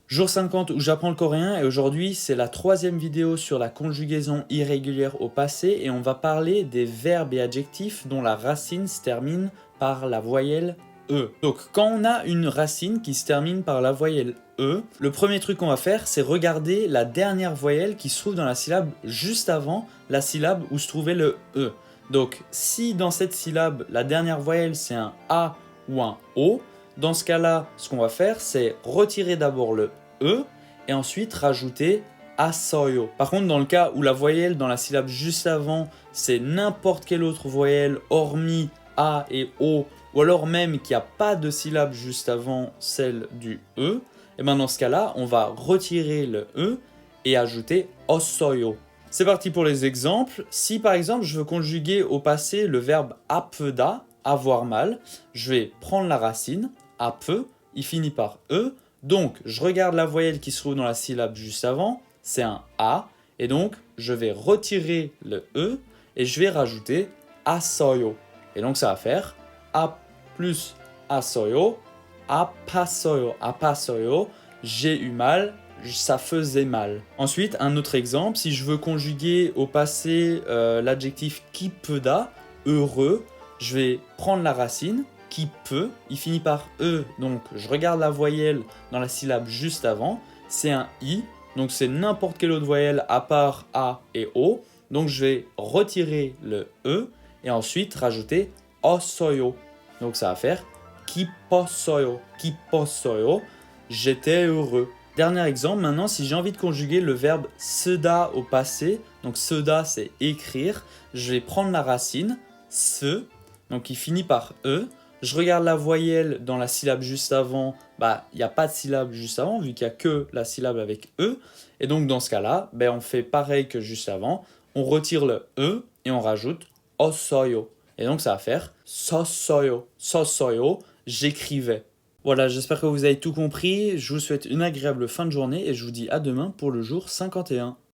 Jour 50 où j'apprends le coréen et aujourd'hui c'est la troisième vidéo sur la conjugaison irrégulière au passé et on va parler des verbes et adjectifs dont la racine se termine par la voyelle E. Donc quand on a une racine qui se termine par la voyelle E, le premier truc qu'on va faire c'est regarder la dernière voyelle qui se trouve dans la syllabe juste avant la syllabe où se trouvait le E. Donc si dans cette syllabe la dernière voyelle c'est un A ou un O, dans ce cas-là, ce qu'on va faire, c'est retirer d'abord le E et ensuite rajouter asoyo. Par contre, dans le cas où la voyelle dans la syllabe juste avant, c'est n'importe quelle autre voyelle hormis A et O, ou alors même qu'il n'y a pas de syllabe juste avant celle du E, et bien dans ce cas-là, on va retirer le E et ajouter osoyo. C'est parti pour les exemples. Si par exemple je veux conjuguer au passé le verbe apeda, avoir mal, je vais prendre la racine, ape, il finit par E, donc je regarde la voyelle qui se trouve dans la syllabe juste avant, c'est un A, et donc je vais retirer le E et je vais rajouter asoyo. Et donc ça va faire A plus asoyo, apasoyo, apasoyo, j'ai eu mal, ça faisait mal. Ensuite, un autre exemple, si je veux conjuguer au passé l'adjectif kipeda, heureux, je vais prendre la racine, qui peut, il finit par E, donc je regarde la voyelle dans la syllabe juste avant, c'est un I, donc c'est n'importe quelle autre voyelle à part A et O, donc je vais retirer le E et ensuite rajouter osoyo. Donc ça va faire kiposoyo, kiposoyo, j'étais heureux. Dernier exemple, maintenant si j'ai envie de conjuguer le verbe seda au passé, donc seda c'est écrire, je vais prendre la racine, se, donc il finit par E, je regarde la voyelle dans la syllabe juste avant, il n'y a pas de syllabe juste avant vu qu'il n'y a que la syllabe avec E, et donc dans ce cas-là, on fait pareil que juste avant, on retire le E et on rajoute osoyo. Et donc ça va faire sosoyo, sosoyo, j'écrivais. Voilà, j'espère que vous avez tout compris, je vous souhaite une agréable fin de journée et je vous dis à demain pour le jour 51.